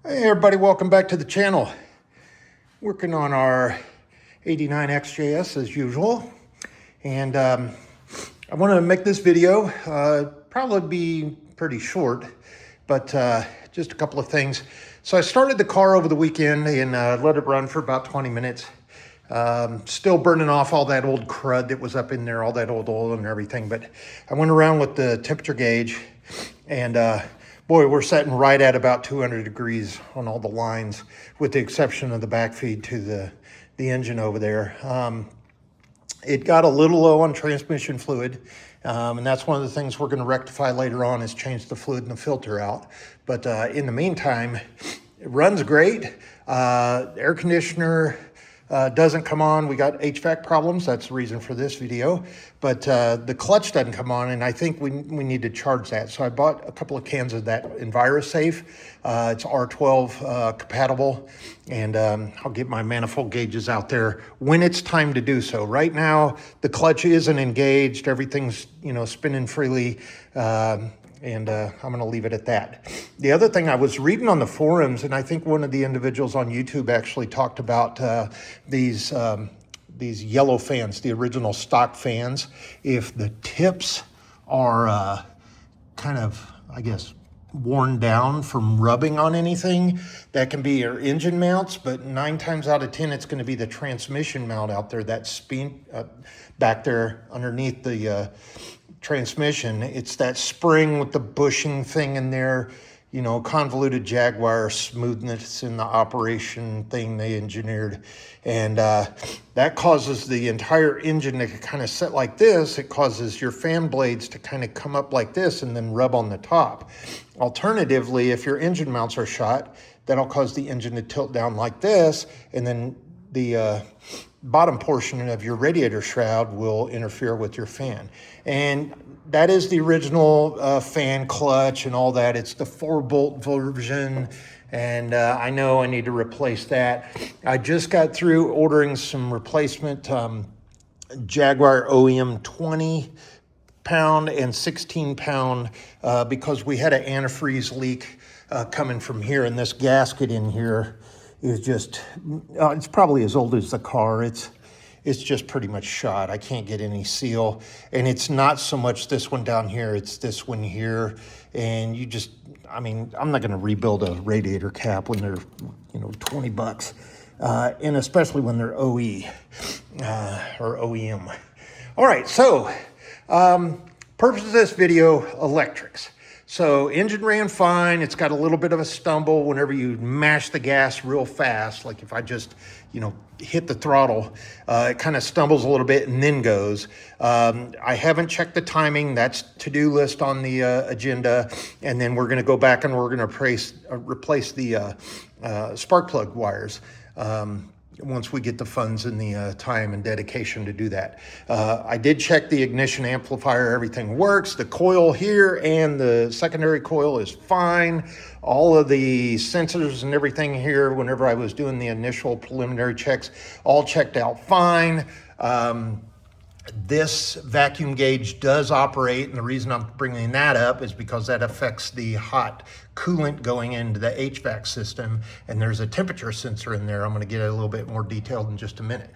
Hey everybody, welcome back to the channel. Working on our 89 XJS as usual. And I want to make this video, probably be pretty short, but just a couple of things. So I started the car over the weekend and let it run for about 20 minutes. Still burning off all that old crud that was up in there, all that old oil and everything. But I went around with the temperature gauge and boy, we're setting right at about 200 degrees on all the lines, with the exception of the backfeed to the engine over there. It got a little low on transmission fluid, and that's one of the things we're going to rectify later on, is change the fluid and the filter out. But in the meantime, it runs great. Air conditioner doesn't come on. We got HVAC problems. That's the reason for this video. But the clutch doesn't come on, and I think we need to charge that. So I bought a couple of cans of that EnviroSafe. It's R12 compatible, and I'll get my manifold gauges out there when it's time to do so. Right now, the clutch isn't engaged. Everything's, spinning freely. And I'm going to leave it at that. The other thing, I was reading on the forums, and I think one of the individuals on YouTube actually talked about these yellow fans, the original stock fans. If the tips are kind of, I guess, worn down from rubbing on anything, that can be your engine mounts, but 9 times out of 10, it's going to be the transmission mount out there, that spin back there underneath the transmission. It's that spring with the bushing thing in there, convoluted Jaguar smoothness in the operation thing they engineered. And that causes the entire engine to kind of set like this. It causes your fan blades to kind of come up like this and then rub on the top. Alternatively, if your engine mounts are shot, that'll cause the engine to tilt down like this, and then the bottom portion of your radiator shroud will interfere with your fan. And that is the original fan clutch and all that. It's the 4-bolt version, and I know I need to replace that. I just got through ordering some replacement Jaguar OEM 20-pound and 16-pound because we had an antifreeze leak coming from here, and this gasket in here is just, it's probably as old as the car. It's just pretty much shot. I can't get any seal. And it's not so much this one down here, it's this one here. And I'm not gonna rebuild a radiator cap when they're, $20. And especially when they're OE or OEM. All right, so purpose of this video, electrics. So engine ran fine. It's got a little bit of a stumble whenever you mash the gas real fast. Like if I just, hit the throttle, it kind of stumbles a little bit and then goes. I haven't checked the timing. That's to-do list on the agenda. And then we're going to go back and we're going to replace the spark plug wires. Once we get the funds and the time and dedication to do that. I did check the ignition amplifier. Everything works. The coil here and the secondary coil is fine. All of the sensors and everything here, whenever I was doing the initial preliminary checks, all checked out fine. This vacuum gauge does operate, and the reason I'm bringing that up is because that affects the hot coolant going into the HVAC system, and there's a temperature sensor in there. I'm going to get a little bit more detailed in just a minute.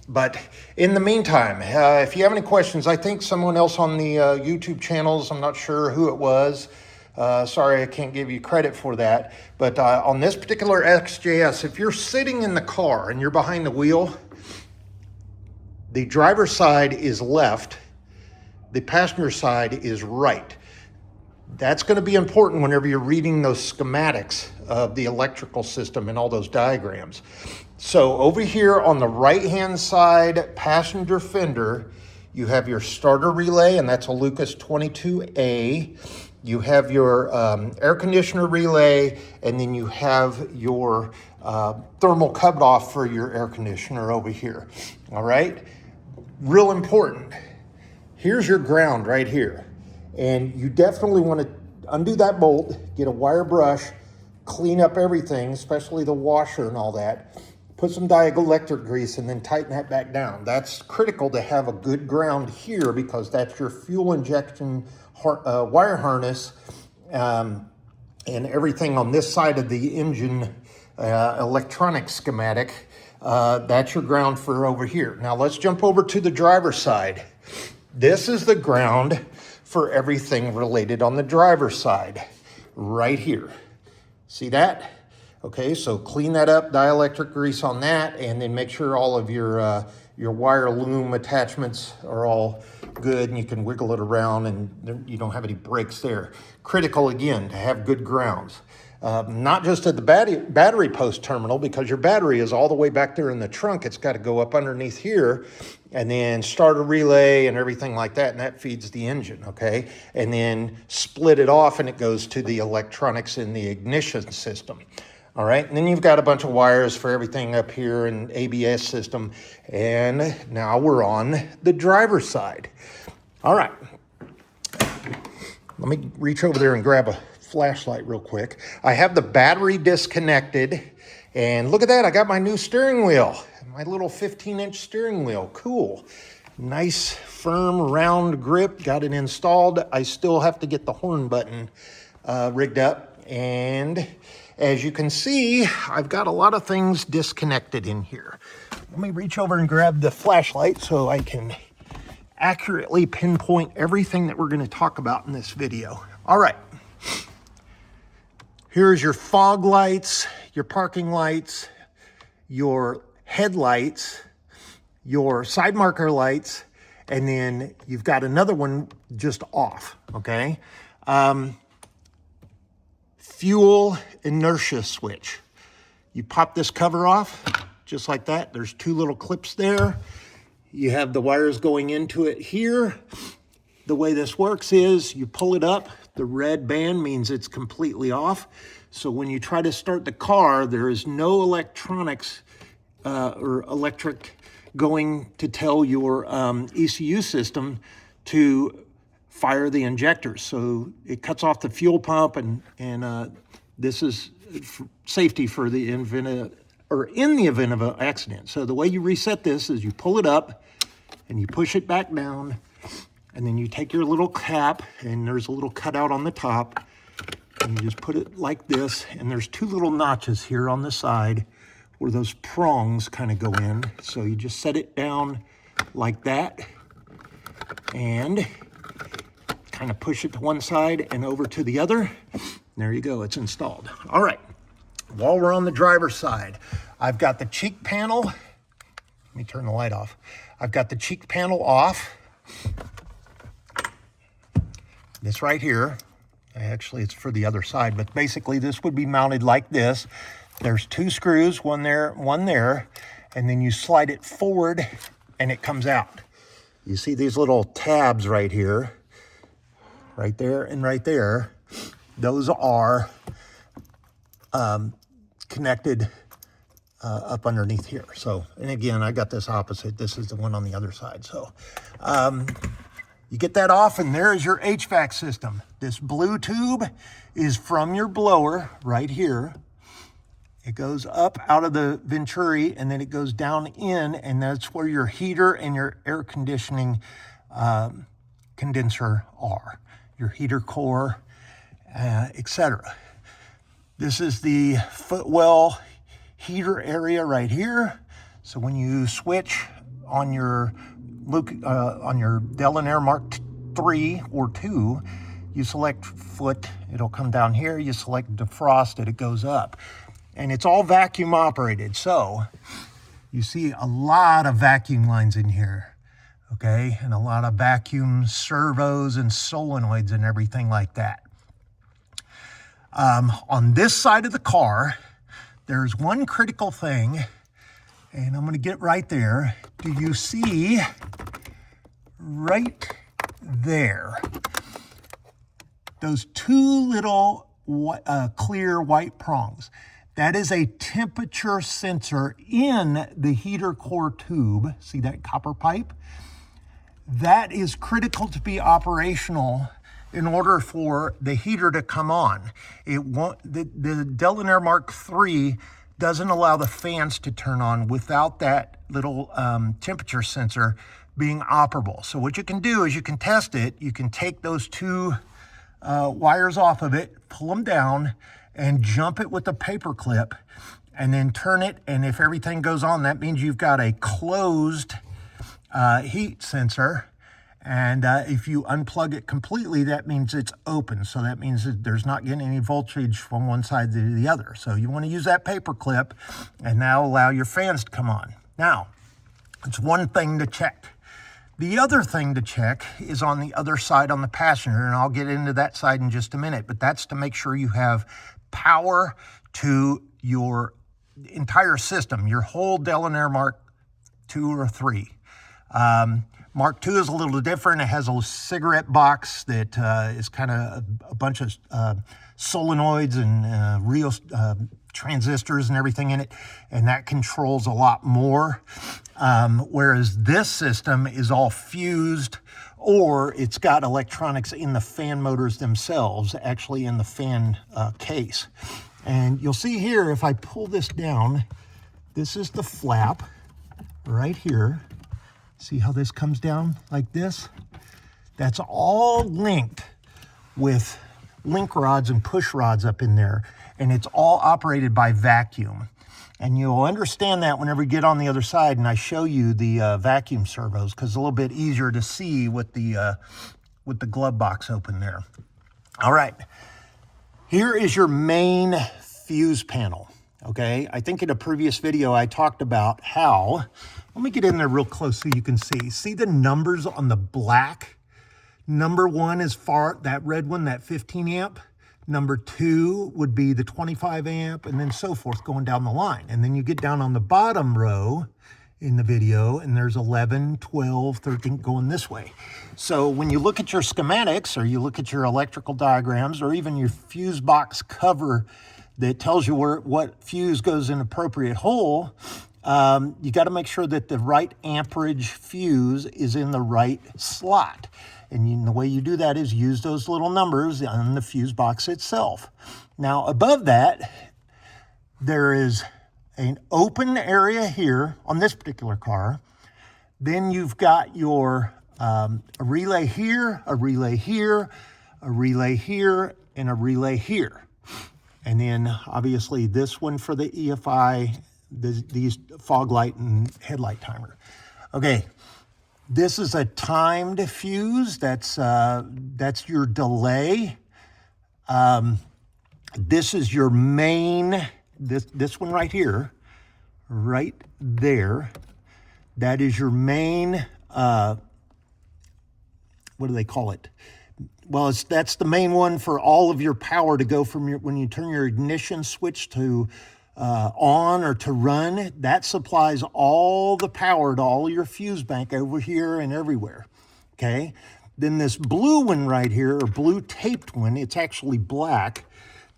But in the meantime, if you have any questions, I think someone else on the YouTube channels, I'm not sure who it was, sorry I can't give you credit for that, but on this particular XJS, if you're sitting in the car and you're behind the wheel, the driver's side is left, the passenger side is right. That's going to be important whenever you're reading those schematics of the electrical system and all those diagrams. So over here on the right-hand side, passenger fender, you have your starter relay, and that's a Lucas 22A. You have your air conditioner relay, and then you have your thermal cutoff for your air conditioner over here, all right? Real important. Here's your ground right here. And you definitely want to undo that bolt, get a wire brush, clean up everything, especially the washer and all that. Put some dielectric grease and then tighten that back down. That's critical to have a good ground here because that's your fuel injection wire harness and everything on this side of the engine electronic schematic, that's your ground for over here. Now let's jump over to the driver's side. This is the ground for everything related on the driver's side, right here. See that? Okay, so clean that up, dielectric grease on that, and then make sure all of your wire loom attachments are all good and you can wiggle it around and you don't have any breaks there. Critical, again, to have good grounds. Not just at the battery post terminal, because your battery is all the way back there in the trunk. It's got to go up underneath here and then start a relay and everything like that, and that feeds the engine, okay? And then split it off and it goes to the electronics in the ignition system. All right, and then you've got a bunch of wires for everything up here in ABS system. And now we're on the driver's side. All right, let me reach over there and grab a flashlight real quick. I have the battery disconnected, and look at that, I got my new steering wheel, my little 15-inch steering wheel. Cool. Nice, firm, round grip, got it installed. I still have to get the horn button rigged up, and as you can see, I've got a lot of things disconnected in here. Let me reach over and grab the flashlight so I can accurately pinpoint everything that we're going to talk about in this video. All right. Here's your fog lights, your parking lights, your headlights, your side marker lights, and then you've got another one just off, okay? Fuel inertia switch. You pop this cover off, just like that. There's two little clips there. You have the wires going into it here. The way this works is you pull it up. The red band means it's completely off. So when you try to start the car, there is no electronics or electric going to tell your ECU system to fire the injectors. So it cuts off the fuel pump, and this is safety for the in the event of an accident. So the way you reset this is you pull it up and you push it back down, and then you take your little cap, and there's a little cutout on the top, and you just put it like this, and there's two little notches here on the side where those prongs kind of go in. So you just set it down like that and kind of push it to one side and over to the other. There you go, it's installed. All right, while we're on the driver's side, I've got the cheek panel. Let me turn the light off. I've got the cheek panel off. This right here, actually it's for the other side, but basically this would be mounted like this. There's two screws, one there, and then you slide it forward and it comes out. You see these little tabs right here, right there and right there. Those are connected up underneath here. So, and again, I got this opposite. This is the one on the other side. So you get that off, and there is your HVAC system. This blue tube is from your blower right here. It goes up out of the Venturi, and then it goes down in, and that's where your heater and your air conditioning condenser are, your heater core, etc. This is the footwell heater area right here. So when you switch on your Delair Mark 3 or 2, you select foot, it'll come down here. You select defrost it goes up. And it's all vacuum operated. So you see a lot of vacuum lines in here, okay? And a lot of vacuum servos and solenoids and everything like that. On this side of the car, there's one critical thing, and I'm gonna get right there. Do you see right there, those two little clear white prongs? That is a temperature sensor in the heater core tube. See that copper pipe? That is critical to be operational in order for the heater to come on. It won't, the Delair Mark III doesn't allow the fans to turn on without that little temperature sensor being operable. So what you can do is you can test it. You can take those two wires off of it, pull them down, and jump it with a paper clip, and then turn it. And if everything goes on, that means you've got a closed heat sensor. And if you unplug it completely, that means it's open. So that means that there's not getting any voltage from one side to the other. So you want to use that paper clip, and that'll allow your fans to come on. Now, it's one thing to check. The other thing to check is on the other side on the passenger, and I'll get into that side in just a minute, but that's to make sure you have power to your entire system, your whole Delair Mark II or III. Mark II is a little different. It has a cigarette box that is kind of a bunch of solenoids and real transistors and everything in it, and that controls a lot more. Whereas this system is all fused, or it's got electronics in the fan motors themselves, actually in the fan case. And you'll see here, if I pull this down, this is the flap right here. See how this comes down like this? That's all linked with link rods and push rods up in there, and it's all operated by vacuum. And you'll understand that whenever you get on the other side and I show you the vacuum servos, because it's a little bit easier to see with the glove box open there. All right, here is your main fuse panel, okay? I think in a previous video I talked about how, let me get in there real close so you can see. See the numbers on the black? Number 1 is that red one, that 15 amp. Number 2 would be the 25 amp, and then so forth going down the line. And then you get down on the bottom row in the video, and there's 11, 12, 13 going this way. So when you look at your schematics, or you look at your electrical diagrams, or even your fuse box cover that tells you what fuse goes in appropriate hole, you got to make sure that the right amperage fuse is in the right slot. And the way you do that is use those little numbers on the fuse box itself. Now, above that, there is an open area here on this particular car. Then you've got your a relay here, a relay here, a relay here, and a relay here. And then obviously this one for the EFI, these fog light and headlight timer. Okay, this is a timed fuse. That's your delay. This is your main, this one right here, right there. That is your main, what do they call it? Well, that's the main one for all of your power to go from when you turn your ignition switch to on or to run. That supplies all the power to all your fuse bank over here and everywhere, okay? Then this blue one right here, or blue taped one, it's actually black.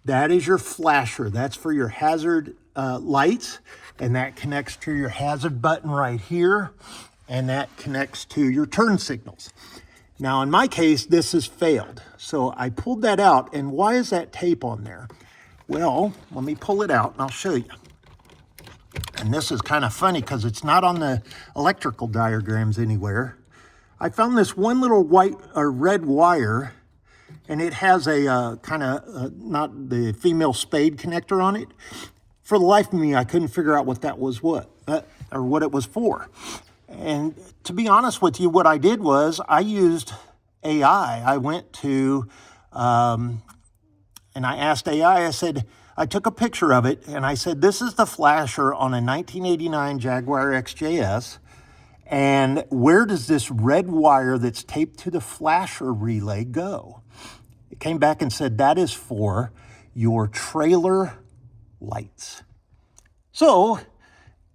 That is your flasher. That's for your hazard lights, and that connects to your hazard button right here, and that connects to your turn signals. Now, in my case, this has failed. So I pulled that out, and why is that tape on there? Well, let me pull it out, and I'll show you. And this is kind of funny because it's not on the electrical diagrams anywhere. I found this one little white or red wire, and it has a kind of, not the female spade connector on it. For the life of me, I couldn't figure out what that was or what it was for. And to be honest with you, what I did was I used AI. I went to, and I asked AI, I took a picture of it, and I said, this is the flasher on a 1989 Jaguar XJS, and where does this red wire that's taped to the flasher relay go? It came back and said, that is for your trailer lights. So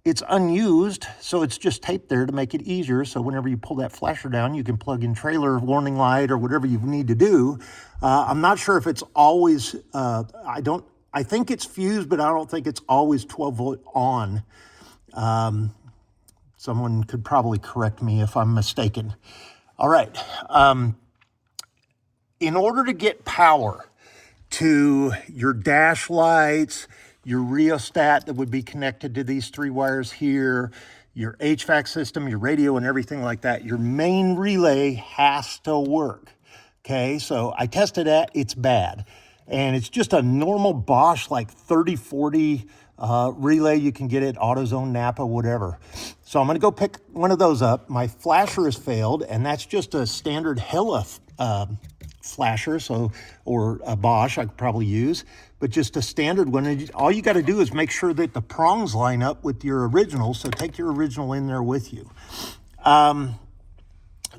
it's unused, so it's just taped there to make it easier. So whenever you pull that flasher down, you can plug in trailer warning light or whatever you need to do. I'm not sure if it's always, I think it's fused, but I don't think it's always 12 volt on. Someone could probably correct me if I'm mistaken. All right. In order to get power to your dash lights, your rheostat that would be connected to these 3 wires here, your HVAC system, your radio and everything like that, your main relay has to work. Okay, so I tested that, it's bad. And it's just a normal Bosch like 3040 relay. You can get it AutoZone, Napa, whatever. So I'm gonna go pick one of those up. My flasher has failed, and that's just a standard Hella flasher, so, or a Bosch I could probably use, but just a standard one. And all you gotta do is make sure that the prongs line up with your original, so take your original in there with you.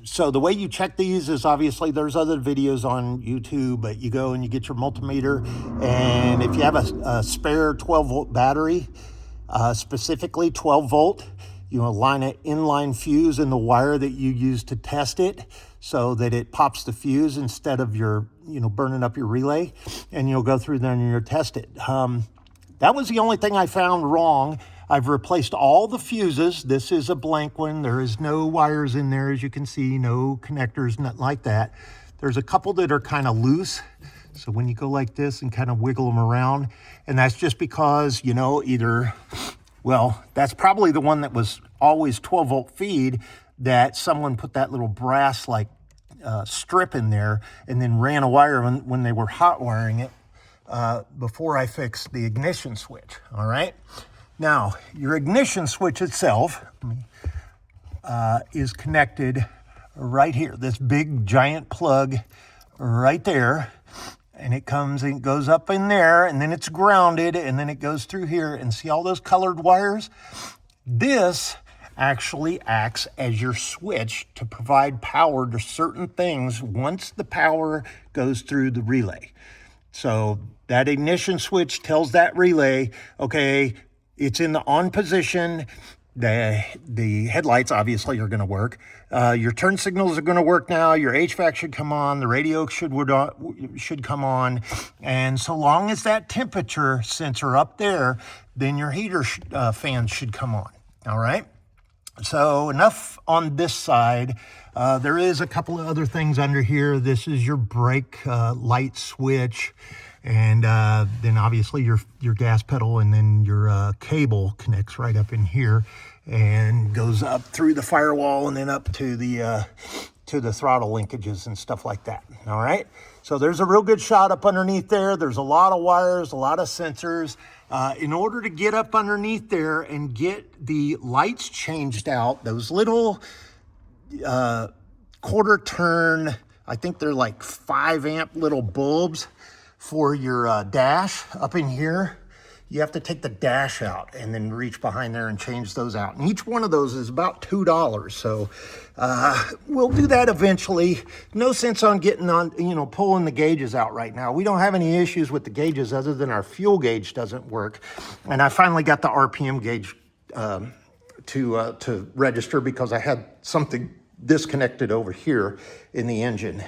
So the way you check these is obviously there's other videos on YouTube, but you go and you get your multimeter, and if you have a spare 12-volt battery, specifically 12 volt, you align an inline fuse in the wire that you use to test it so that it pops the fuse instead of your, burning up your relay, and you'll go through there and you'll test it. That was the only thing I found wrong. I've replaced all the fuses. This is a blank one. There is no wires in there, as you can see, no connectors, nothing like that. There's a couple that are kind of loose. So when you go like this and kind of wiggle them around, and that's just because, that's probably the one that was always 12 volt feed, that someone put that little brass like strip in there and then ran a wire when they were hot wiring it before I fixed the ignition switch, all right? Now, your ignition switch itself is connected right here, this big giant plug right there, and it comes and goes up in there, and then it's grounded, and then it goes through here, and see all those colored wires? This actually acts as your switch to provide power to certain things once the power goes through the relay. So that ignition switch tells that relay, okay, it's in the on position. The headlights obviously are going to work. Your turn signals are going to work now. Your HVAC should come on. The radio should come on. And so long as that temperature sensor up there, then your heater fans should come on. All right. So enough on this side. There is a couple of other things under here. This is your brake light switch. And then obviously your gas pedal, and then your cable connects right up in here and goes up through the firewall and then up to the throttle linkages and stuff like that. All right. So there's a real good shot up underneath there. There's a lot of wires, a lot of sensors. In order to get up underneath there and get the lights changed out, those little quarter turn, I think they're like 5 amp little bulbs for your dash up in here, you have to take the dash out and then reach behind there and change those out. And each one of those is about $2. So we'll do that eventually. No sense on getting on, pulling the gauges out right now. We don't have any issues with the gauges other than our fuel gauge doesn't work. And I finally got the RPM gauge to register because I had something disconnected over here in the engine.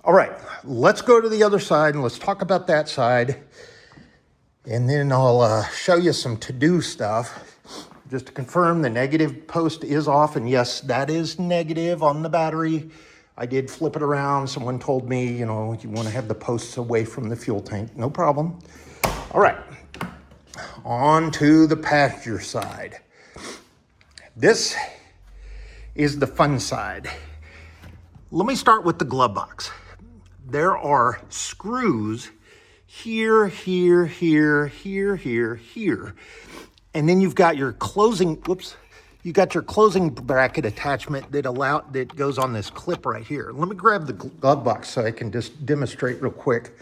All right, let's go to the other side and let's talk about that side. And then I'll show you some to-do stuff. Just to confirm, the negative post is off. And yes, that is negative on the battery. I did flip it around. Someone told me, you want to have the posts away from the fuel tank. No problem. All right, on to the passenger side. This is the fun side. Let me start with the glove box. There are screws here, here, here, here, here, here. And then you've got your closing, bracket attachment that goes on this clip right here. Let me grab the glove box so I can just demonstrate real quick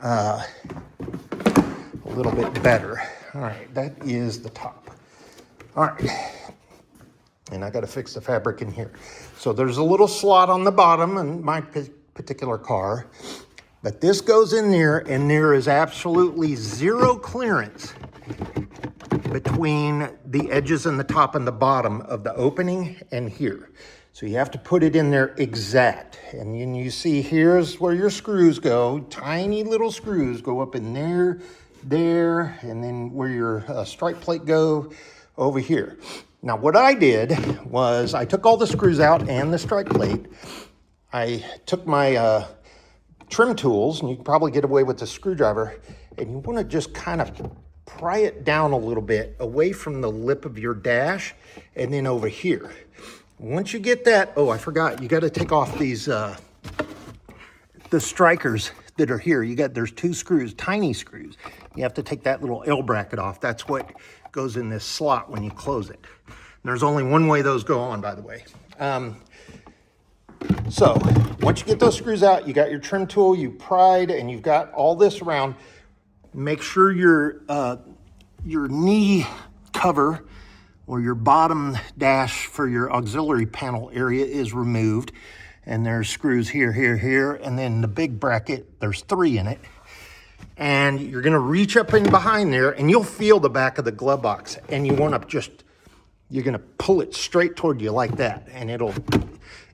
a little bit better. All right, that is the top. All right. And I got to fix the fabric in here. So there's a little slot on the bottom in my particular car, but this goes in there, and there is absolutely zero clearance between the edges and the top and the bottom of the opening and here. So you have to put it in there exact. And then you see here's where your screws go. Tiny little screws go up in there, there, and then where your strike plate go over here. Now what I did was I took all the screws out and the strike plate. I took my trim tools, and you can probably get away with the screwdriver, and you want to just kind of pry it down a little bit away from the lip of your dash and then over here. Once you get that, oh, I forgot, you got to take off these the strikers that are here, there's 2 screws, tiny screws. You have to take that little L bracket off. That's what goes in this slot when you close it. And there's only one way those go on, by the way. So once you get those screws out, you got your trim tool, you pried, and you've got all this around. Make sure your knee cover or your bottom dash for your auxiliary panel area is removed. And there's screws here, here, here, and then the big bracket, there's 3 in it. And you're gonna reach up in behind there and you'll feel the back of the glove box, and you wanna you're gonna pull it straight toward you like that. And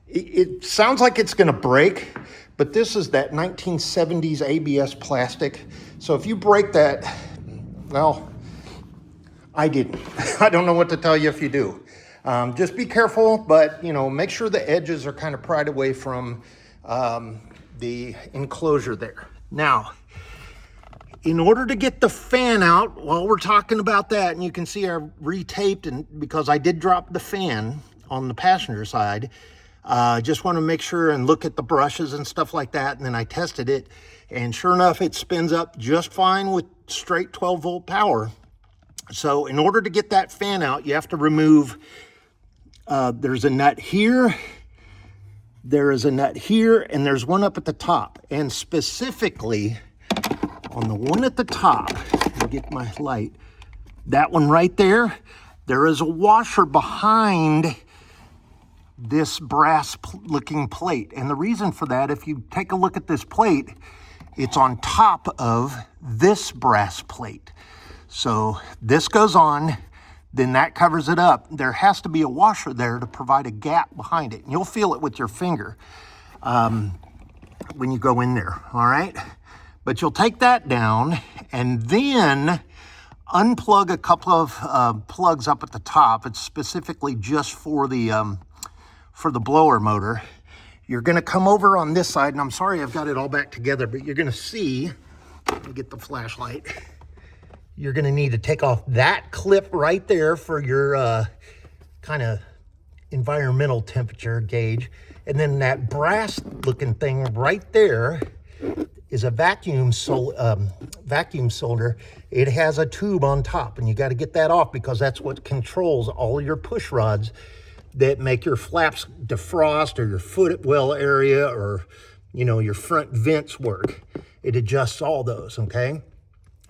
it sounds like it's gonna break, but this is that 1970s ABS plastic. So if you break that, well, I didn't. I don't know what to tell you if you do. Just be careful, but make sure the edges are kind of pried away from the enclosure there. Now, in order to get the fan out, while we're talking about that, and you can see I retaped, and because I did drop the fan on the passenger side, just want to make sure and look at the brushes and stuff like that, and then I tested it, and sure enough, it spins up just fine with straight 12-volt power. So in order to get that fan out, you have to remove, there's a nut here, there is a nut here, and there's one up at the top. And specifically, on the one at the top, let me get my light, that one right there, there is a washer behind this brass looking plate. And the reason for that, if you take a look at this plate, it's on top of this brass plate. So this goes on, then that covers it up. There has to be a washer there to provide a gap behind it. And you'll feel it with your finger when you go in there, all right? But you'll take that down and then unplug a couple of plugs up at the top. It's specifically just for the blower motor. You're gonna come over on this side, and I'm sorry I've got it all back together, but you're gonna see, let me get the flashlight. You're gonna need to take off that clip right there for your kind of environmental temperature gauge. And then that brass looking thing right there is a vacuum solder. It has a tube on top, and you got to get that off because that's what controls all your push rods that make your flaps defrost, or your footwell area, or your front vents work. It adjusts all those, okay?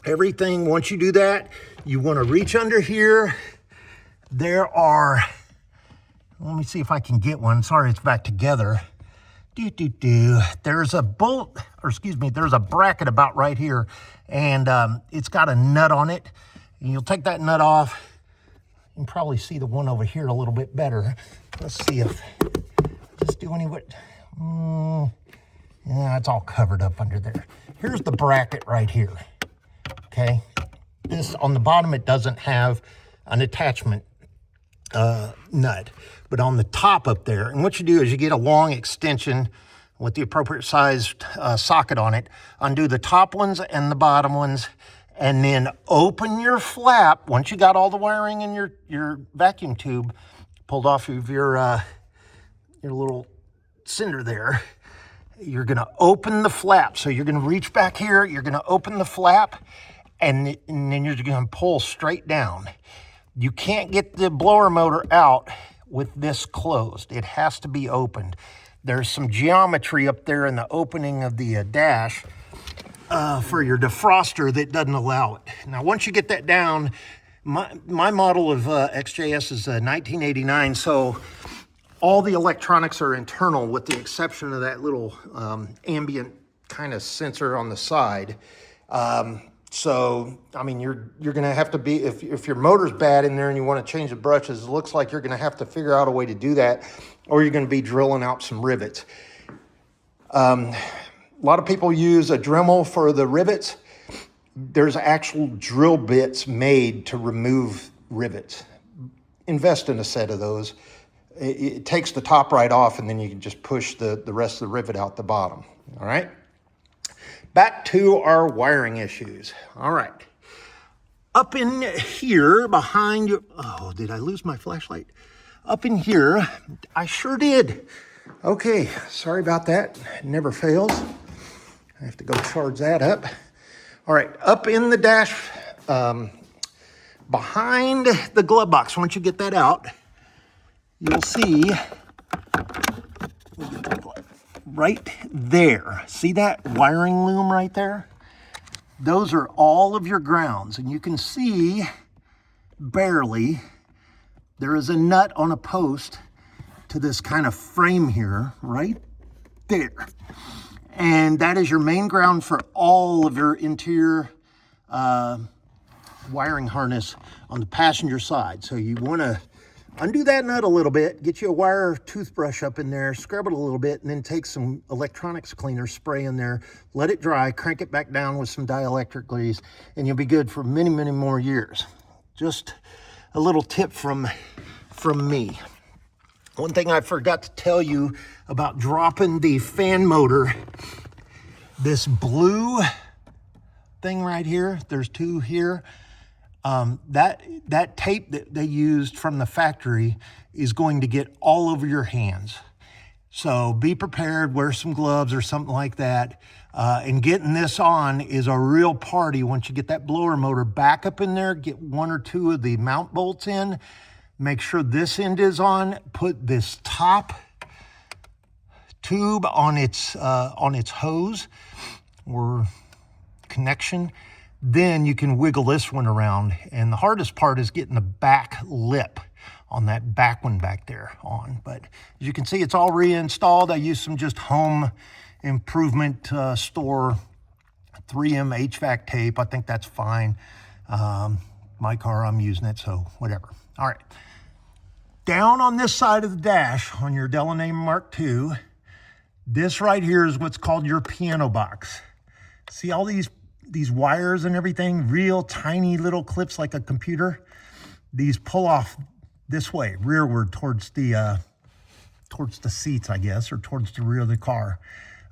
Everything, once you do that, you want to reach under here. There are, let me see if I can get one. Sorry, it's back together. There's a bolt, or excuse me, there's a bracket about right here, and it's got a nut on it. And you'll take that nut off. You can probably see the one over here a little bit better. Let's see if, just doing what, yeah, it's all covered up under there. Here's the bracket right here, okay? This, on the bottom, it doesn't have an attachment nut, but on the top up there, and what you do is you get a long extension with the appropriate sized socket on it, undo the top ones and the bottom ones, and then open your flap. Once you got all the wiring in your vacuum tube pulled off of your little cinder there, you're gonna open the flap. So you're gonna reach back here, you're gonna open the flap, and then you're gonna pull straight down. You can't get the blower motor out with this closed. It has to be opened. There's some geometry up there in the opening of the dash for your defroster that doesn't allow it. Now, once you get that down, my model of XJS is 1989, so all the electronics are internal with the exception of that little ambient kind of sensor on the side. So, I mean, you're going to have to be, if your motor's bad in there and you want to change the brushes, it looks like you're going to have to figure out a way to do that, or you're going to be drilling out some rivets. A lot of people use a Dremel for the rivets. There's actual drill bits made to remove rivets. Invest in a set of those. It takes the top right off, and then you can just push the rest of the rivet out the bottom, all right? Back to our wiring issues. All right. Up in here behind you, oh, did I lose my flashlight? Up in here, I sure did. Okay, sorry about that. It never fails. I have to go charge that up. All right, up in the dash, behind the glove box, once you get that out, you'll see right there. See that wiring loom right there? Those are all of your grounds, and you can see barely there is a nut on a post to this kind of frame here, right there. And that is your main ground for all of your interior wiring harness on the passenger side. So you want to undo that nut a little bit, get you a wire toothbrush up in there, scrub it a little bit, and then take some electronics cleaner, spray in there, let it dry, crank it back down with some dielectric grease, and you'll be good for many, many more years. Just a little tip from me. One thing I forgot to tell you about dropping the fan motor, this blue thing right here, there's two here, that tape that they used from the factory is going to get all over your hands. So be prepared, wear some gloves or something like that. And getting this on is a real party. Once you get that blower motor back up in there, get one or two of the mount bolts in, make sure this end is on, put this top tube on its hose or connection, then you can wiggle this one around. And the hardest part is getting the back lip on that back one back there on. But as you can see, it's all reinstalled. I used some just home improvement store 3M HVAC tape. I think that's fine. My car, I'm using it, so whatever. All right. Down on this side of the dash on your Delane Mark II, this right here is what's called your piano box. See all these wires and everything, real tiny little clips like a computer? These pull off this way, rearward towards the seats, I guess, or towards the rear of the car.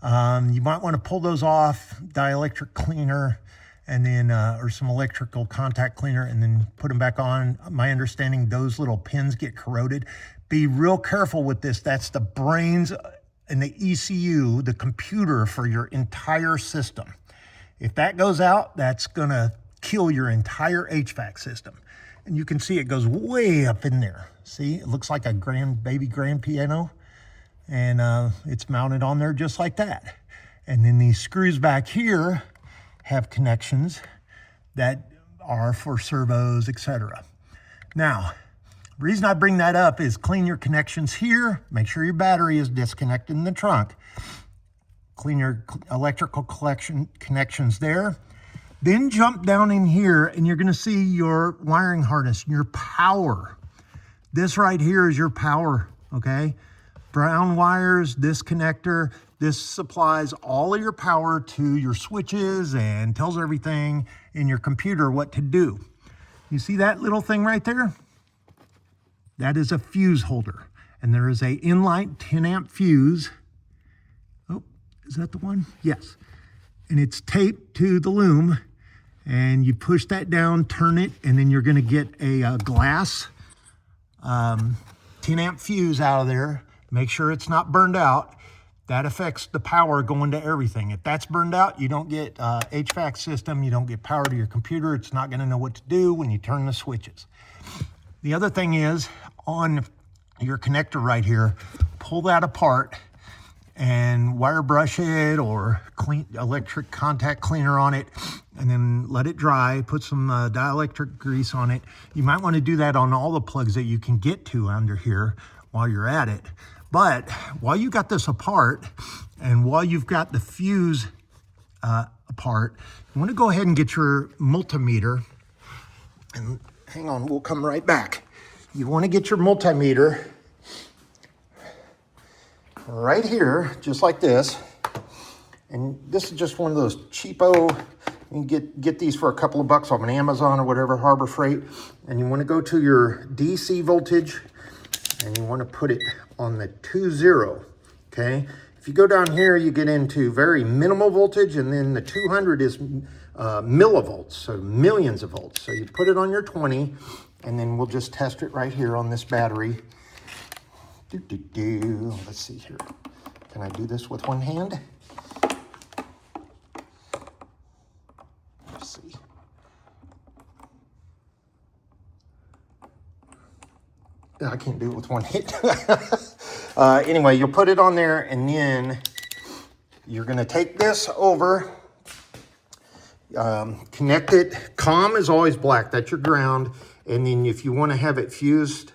You might want to pull those off, dielectric cleaner, and then or some electrical contact cleaner, and then put them back on. My understanding, those little pins get corroded. Be real careful with this. That's the brains and the ECU, the computer for your entire system. If that goes out, that's gonna kill your entire HVAC system. And you can see it goes way up in there. See, it looks like a baby grand piano. And it's mounted on there just like that. And then these screws back here have connections that are for servos, etc. Now, the reason I bring that up is clean your connections here. Make sure your battery is disconnected in the trunk. Clean your electrical connections there. Then jump down in here and you're gonna see your wiring harness, your power. This right here is your power, okay? Brown wires, this connector, this supplies all of your power to your switches and tells everything in your computer what to do. You see that little thing right there? That is a fuse holder. And there is a inline 10 amp fuse. Oh, is that the one? Yes. And it's taped to the loom. And you push that down, turn it, and then you're gonna get a glass 10 amp fuse out of there. Make sure it's not burned out. That affects the power going to everything. If that's burned out, you don't get HVAC system, you don't get power to your computer. It's not gonna know what to do when you turn the switches. The other thing is, on your connector right here, pull that apart and wire brush it or clean electric contact cleaner on it, and then let it dry. Put some dielectric grease on it. You might want to do that on all the plugs that you can get to under here while you're at it. But while you got this apart and while you've got the fuse apart, you want to go ahead and get your multimeter. And hang on, we'll come right back. You want to get your multimeter right here, just like this. And this is just one of those cheapo, you can get these for a couple of bucks off an Amazon or whatever, Harbor Freight. And you want to go to your DC voltage and you want to put it on the 2.0, okay? If you go down here, you get into very minimal voltage, and then the 200 is millivolts, so millions of volts. So you put it on your 20, and then we'll just test it right here on this battery. Let's see here. Can I do this with one hand? I can't do it with one hit. Anyway, you'll put it on there, and then you're gonna take this over, connect it. COM is always black, that's your ground. And then if you wanna have it fused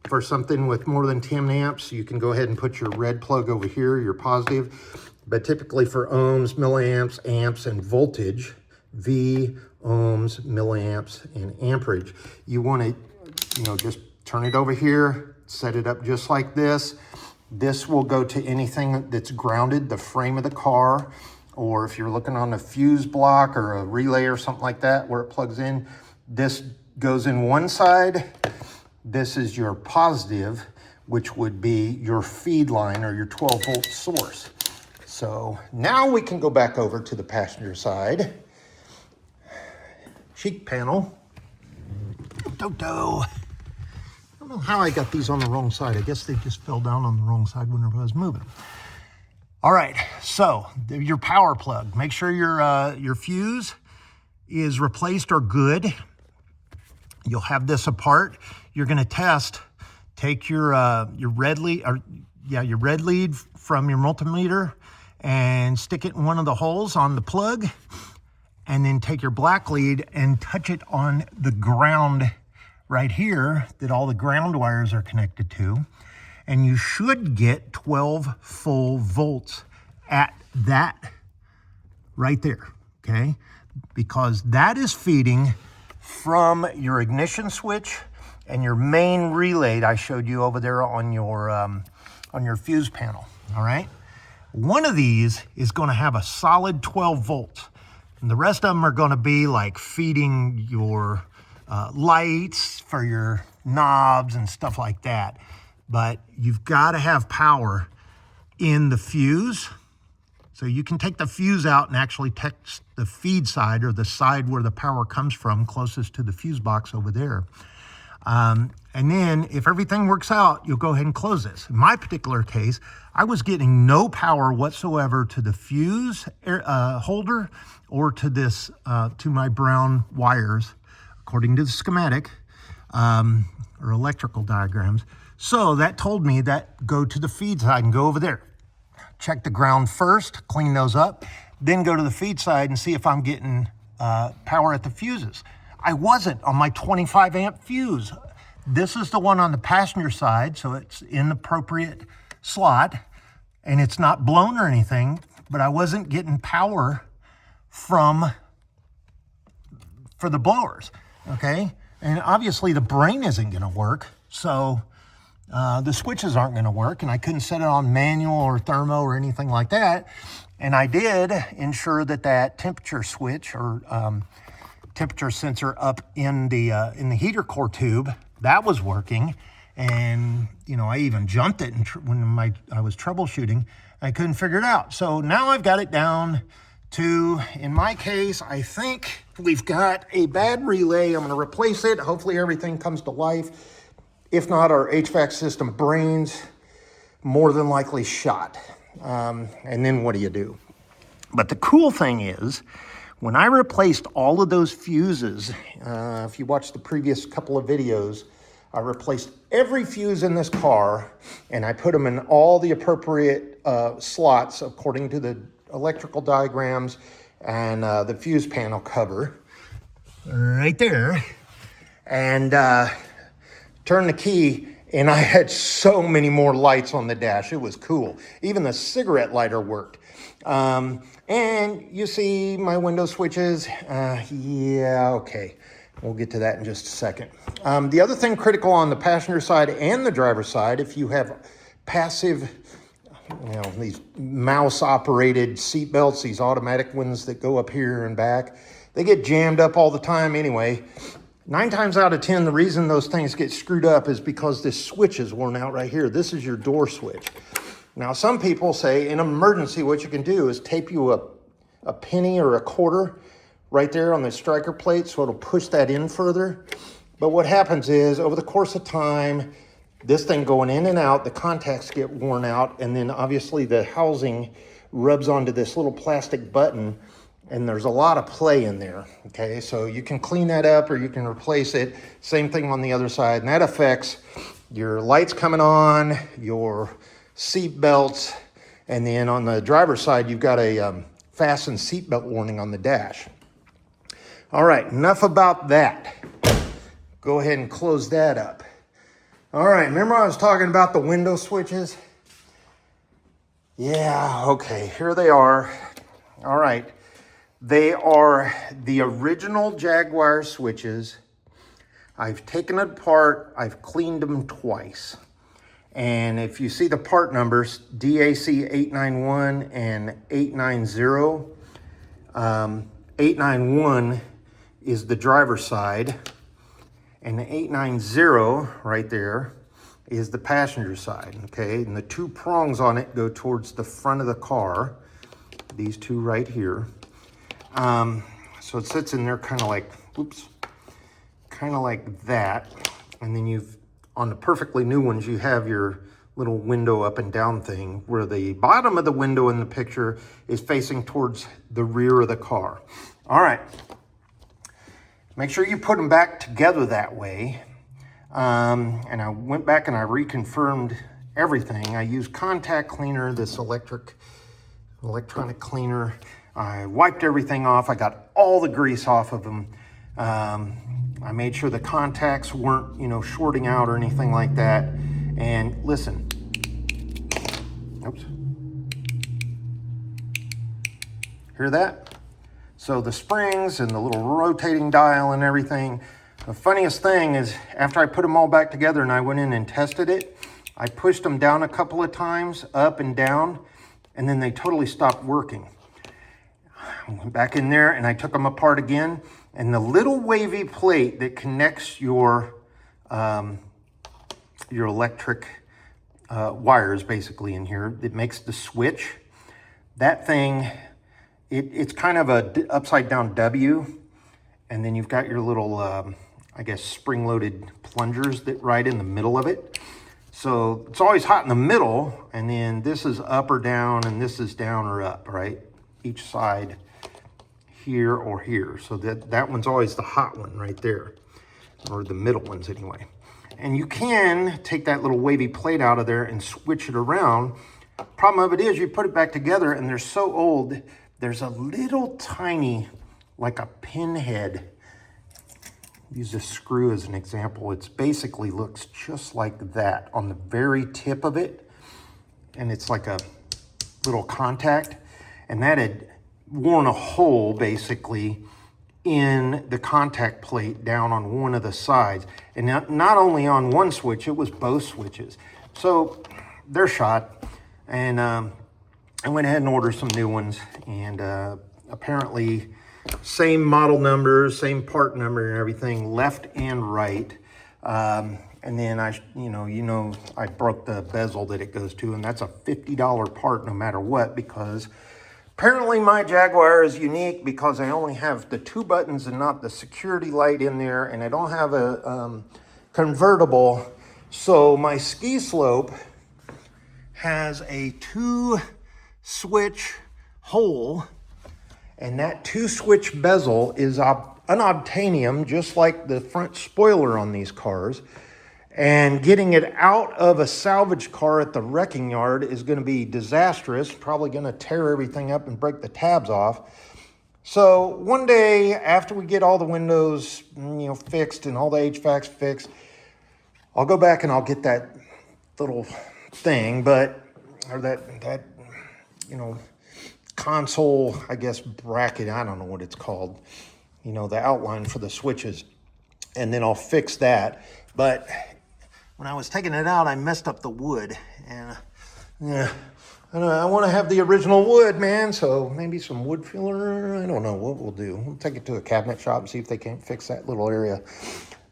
for something with more than 10 amps, you can go ahead and put your red plug over here, your positive. But typically for ohms, milliamps, amps, and voltage, V, ohms, milliamps, and amperage, you wanna, just turn it over here, set it up just like this. This will go to anything that's grounded, the frame of the car, or if you're looking on a fuse block or a relay or something like that where it plugs in, this goes in one side. This is your positive, which would be your feed line or your 12-volt source. So now we can go back over to the passenger side. Cheek panel. Dodo. I don't know how I got these on the wrong side. I guess they just fell down on the wrong side whenever I was moving. All right, so your power plug. Make sure your fuse is replaced or good. You'll have this apart. You're gonna test. Take your red lead, your red lead from your multimeter and stick it in one of the holes on the plug, and then take your black lead and touch it on the ground right here that all the ground wires are connected to, and you should get 12 full volts at that right there, okay? Because that is feeding from your ignition switch and your main relay I showed you over there on your fuse panel, all right? One of these is gonna have a solid 12 volts, and the rest of them are gonna be like feeding your lights for your knobs and stuff like that. But you've got to have power in the fuse. So you can take the fuse out and actually test the feed side, or the side where the power comes from, closest to the fuse box over there. And then if everything works out, you'll go ahead and close this. In my particular case, I was getting no power whatsoever to the fuse holder or to this, to my brown wires, according to the schematic or electrical diagrams. So that told me that go to the feed side and go over there. Check the ground first, clean those up, then go to the feed side and see if I'm getting power at the fuses. I wasn't on my 25 amp fuse. This is the one on the passenger side, so it's in the appropriate slot, and it's not blown or anything, but I wasn't getting power for the blowers. Okay, and obviously the brain isn't gonna work, so the switches aren't gonna work, and I couldn't set it on manual or thermo or anything like that. And I did ensure that temperature switch or temperature sensor up in the heater core tube, that was working. And I even jumped it when I was troubleshooting. I couldn't figure it out. So now I've got it down to, in my case, I think we've got a bad relay. I'm gonna replace it. Hopefully everything comes to life. If not, our HVAC system brains, more than likely shot. And then what do you do? But the cool thing is, when I replaced all of those fuses, if you watch the previous couple of videos, I replaced every fuse in this car, and I put them in all the appropriate slots according to the electrical diagrams and the fuse panel cover right there, and turn the key, and I had so many more lights on the dash. It was cool. Even the cigarette lighter worked. And you see my window switches. Yeah, okay. We'll get to that in just a second. The other thing critical on the passenger side and the driver's side, if you have passive, these mouse-operated seat belts, these automatic ones that go up here and back, they get jammed up all the time anyway. 9 times out of 10, the reason those things get screwed up is because this switch is worn out right here. This is your door switch. Now, some people say in an emergency, what you can do is tape you a penny or a quarter right there on the striker plate, so it'll push that in further. But what happens is, over the course of time, this thing going in and out, the contacts get worn out, and then obviously the housing rubs onto this little plastic button, and there's a lot of play in there, okay? So you can clean that up or you can replace it. Same thing on the other side, and that affects your lights coming on, your seat belts, and then on the driver's side, you've got a fasten seatbelt warning on the dash. All right, enough about that. Go ahead and close that up. All right, remember I was talking about the window switches? Yeah, okay, here they are. All right, they are the original Jaguar switches. I've taken it apart, I've cleaned them twice. And if you see the part numbers, DAC 891 and 890, 891 is the driver's side, and the 890 right there is the passenger side, okay? And the two prongs on it go towards the front of the car, these two right here. So it sits in there kind of like, oops, kind of like that. And then you've, on the perfectly new ones, you have your little window up and down thing where the bottom of the window in the picture is facing towards the rear of the car. All right. Make sure you put them back together that way. And I went back and I reconfirmed everything. I used contact cleaner, this electronic cleaner. I wiped everything off. I got all the grease off of them. I made sure the contacts weren't, shorting out or anything like that. And listen, oops, hear that? So the springs and the little rotating dial and everything. The funniest thing is after I put them all back together and I went in and tested it, I pushed them down a couple of times, up and down, and then they totally stopped working. I went back in there and I took them apart again, and the little wavy plate that connects your electric wires basically in here that makes the switch, that thing, it's kind of a upside down W, and then you've got your little, I guess, spring-loaded plungers that right in the middle of it. So it's always hot in the middle, and then this is up or down, and this is down or up, right? Each side here or here. So that one's always the hot one right there, or the middle ones anyway. And you can take that little wavy plate out of there and switch it around. Problem of it is you put it back together and they're so old, there's a little tiny, like a pinhead. Use this screw as an example. It basically looks just like that on the very tip of it. And it's like a little contact. And that had worn a hole basically in the contact plate down on one of the sides. And not only on one switch, it was both switches. So they're shot. And I went ahead and ordered some new ones. And apparently same model numbers, same part number and everything, left and right. And then I broke the bezel that it goes to, and that's a $50 part no matter what, because apparently my Jaguar is unique because I only have the two buttons and not the security light in there, and I don't have a convertible. So my ski slope has a 2-switch hole, and that 2-switch bezel is unobtainium, just like the front spoiler on these cars. And getting it out of a salvage car at the wrecking yard is going to be disastrous, probably going to tear everything up and break the tabs off. So one day after we get all the windows, fixed and all the HVACs fixed, I'll go back and I'll get that little thing, or that console, I guess, bracket, I don't know what it's called, the outline for the switches, and then I'll fix that. But when I was taking it out, I messed up the wood, and I want to have the original wood, man, so maybe some wood filler, I don't know what we'll do. We'll take it to a cabinet shop and see if they can't fix that little area.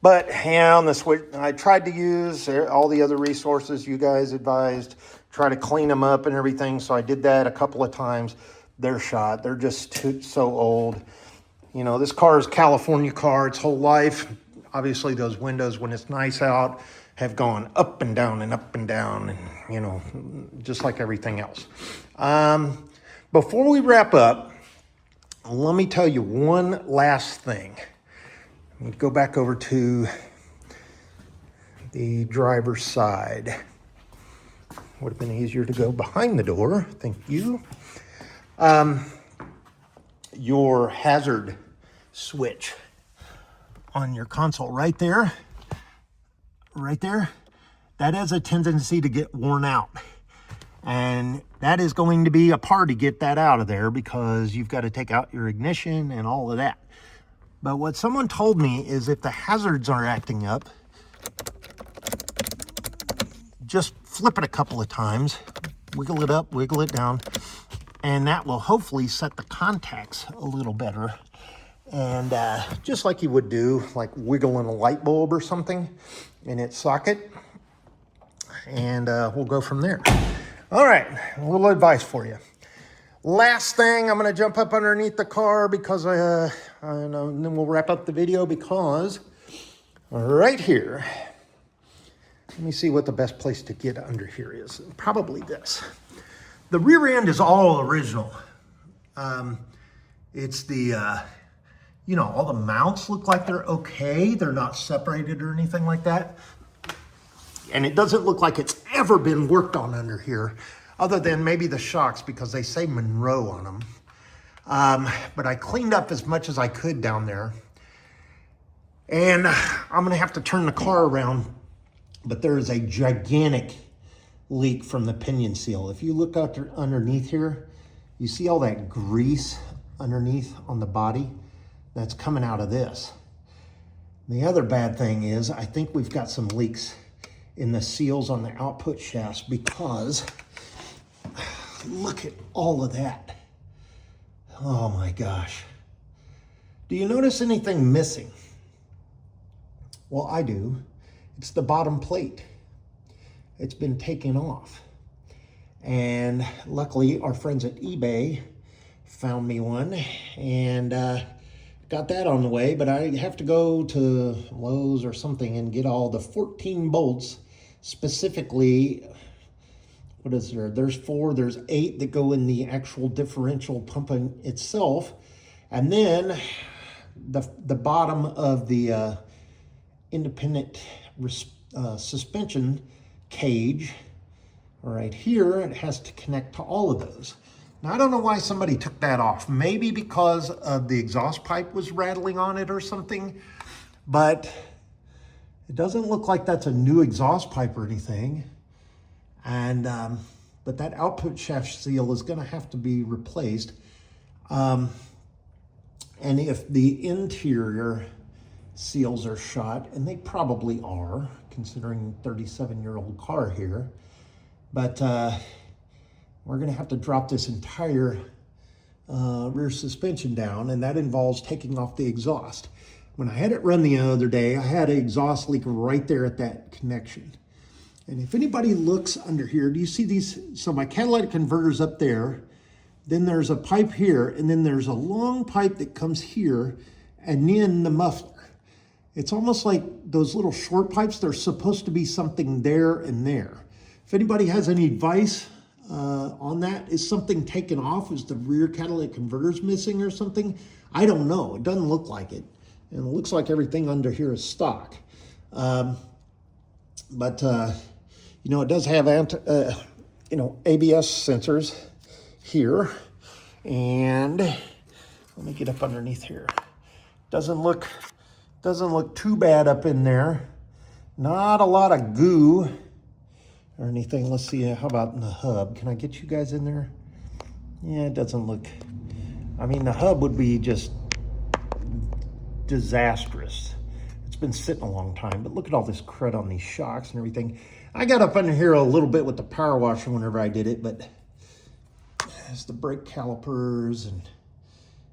But on the switch, I tried to use all the other resources you guys advised, try to clean them up and everything, so I did that a couple of times. They're shot. They're just so old. This car is a California car its whole life. Obviously, those windows, when it's nice out, have gone up and down and up and down, and, just like everything else. Before we wrap up, let me tell you one last thing. Let me go back over to the driver's side. Would have been easier to go behind the door, thank you. Your hazard switch on your console right there, that has a tendency to get worn out. And that is going to be a part to get that out of there, because you've got to take out your ignition and all of that. But what someone told me is if the hazards are acting up, just flip it a couple of times, wiggle it up, wiggle it down, and that will hopefully set the contacts a little better. And just like you would do, like wiggling a light bulb or something in its socket. And we'll go from there. All right, a little advice for you. Last thing, I'm gonna jump up underneath the car because and then we'll wrap up the video, because right here, let me see what the best place to get under here is. Probably this. The rear end is all original. It's the, all the mounts look like they're okay. They're not separated or anything like that. And it doesn't look like it's ever been worked on under here, other than maybe the shocks, because they say Monroe on them. But I cleaned up as much as I could down there. And I'm gonna have to turn the car around, but there is a gigantic leak from the pinion seal. If you look out there underneath here, you see all that grease underneath on the body? That's coming out of this. The other bad thing is, I think we've got some leaks in the seals on the output shafts, because look at all of that. Oh my gosh. Do you notice anything missing? Well, I do. It's the bottom plate. It's been taken off. And luckily, our friends at eBay found me one and got that on the way, but I have to go to Lowe's or something and get all the 14 bolts, specifically, what is there? There's 4, there's 8 that go in the actual differential pumping itself. And then the bottom of the independent suspension cage right here, it has to connect to all of those. Now, I don't know why somebody took that off. Maybe because of the exhaust pipe was rattling on it or something, but it doesn't look like that's a new exhaust pipe or anything. And but that output shaft seal is going to have to be replaced. And if the interior seals are shot, and they probably are, considering 37-year-old car here, but we're going to have to drop this entire rear suspension down, and that involves taking off the exhaust. When I had it run the other day, I had an exhaust leak right there at that connection. And if anybody looks under here, do you see these? So my catalytic converter's up there, then there's a pipe here, and then there's a long pipe that comes here, and then the muffler. It's almost like those little short pipes. There's supposed to be something there and there. If anybody has any advice on that, is something taken off? Is the rear catalytic converters missing or something? I don't know. It doesn't look like it. And it looks like everything under here is stock. But it does have ABS sensors here. And let me get up underneath here. Doesn't look too bad up in there. Not a lot of goo or anything. Let's see, how about in the hub? Can I get you guys in there? Yeah, it doesn't look, the hub would be just disastrous. It's been sitting a long time, but look at all this crud on these shocks and everything. I got up under here a little bit with the power washer whenever I did it, but it's the brake calipers and,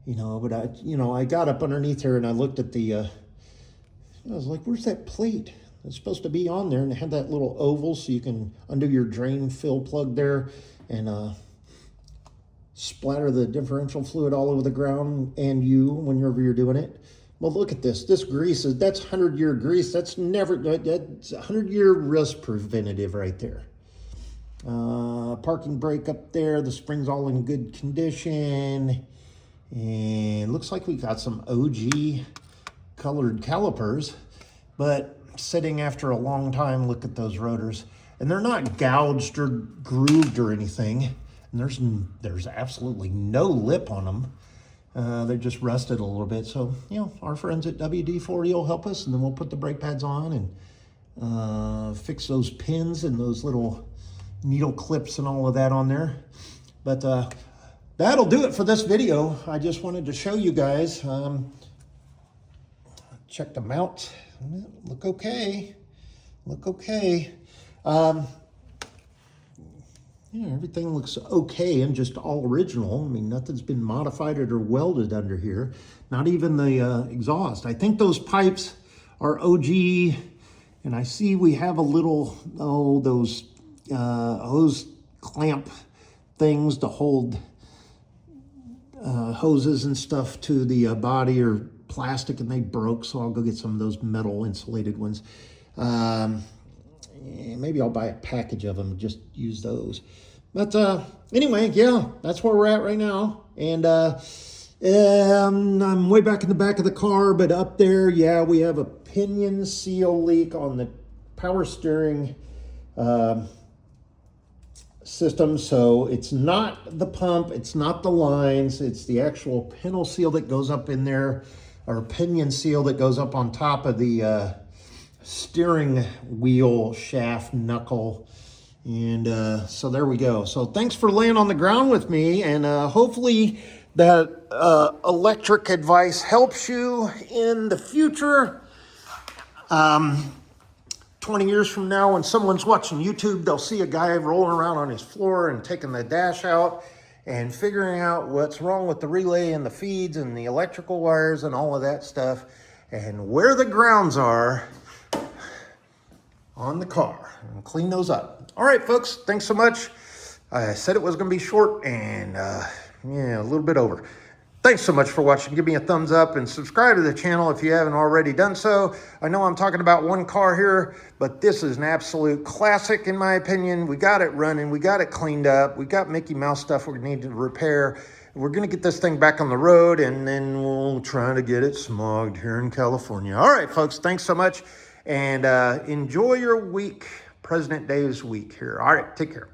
but I got up underneath here and I looked at the, I was like, where's that plate? It's supposed to be on there, and it had that little oval so you can undo your drain fill plug there and splatter the differential fluid all over the ground and whenever you're doing it. Well, look at this. This grease, that's 100-year grease. That's 100-year rust preventative right there. Parking brake up there. The spring's all in good condition. And looks like we got some OG colored calipers, but sitting after a long time. Look at those rotors. And they're not gouged or grooved or anything. And there's absolutely no lip on them. They're just rusted a little bit. So, you know, our friends at WD-40 will help us, and then we'll put the brake pads on and fix those pins and those little needle clips and all of that on there. But that'll do it for this video. I just wanted to show you guys. Check them out. Look okay. Look okay. Yeah, everything looks okay and just all original. I mean, nothing's been modified or welded under here. Not even the exhaust. I think those pipes are OG, and I see we have a little, those hose clamp things to hold hoses and stuff to the body or plastic, and they broke, so I'll go get some of those metal insulated ones. Maybe I'll buy a package of them and just use those. But anyway, yeah, that's where we're at right now. And I'm way back in the back of the car, but up there, yeah, we have a pinion seal leak on the power steering system. So it's not the pump, it's not the lines, it's the actual pintle seal that goes up in there, or pinion seal that goes up on top of the steering wheel shaft knuckle. And so there we go. So thanks for laying on the ground with me, and hopefully that electric advice helps you in the future. 20 years from now, when someone's watching YouTube, they'll see a guy rolling around on his floor and taking the dash out and figuring out what's wrong with the relay and the feeds and the electrical wires and all of that stuff, and where the grounds are on the car, and clean those up. All right, folks, thanks so much. I said it was going to be short, and yeah, a little bit over. Thanks so much for watching. Give me a thumbs up and subscribe to the channel if you haven't already done so. I know I'm talking about one car here, but this is an absolute classic in my opinion. We got it running. We got it cleaned up. We got Mickey Mouse stuff we need to repair. We're going to get this thing back on the road, and then we'll try to get it smogged here in California. All right, folks, thanks so much, and enjoy your week. President Day's week here. All right, take care.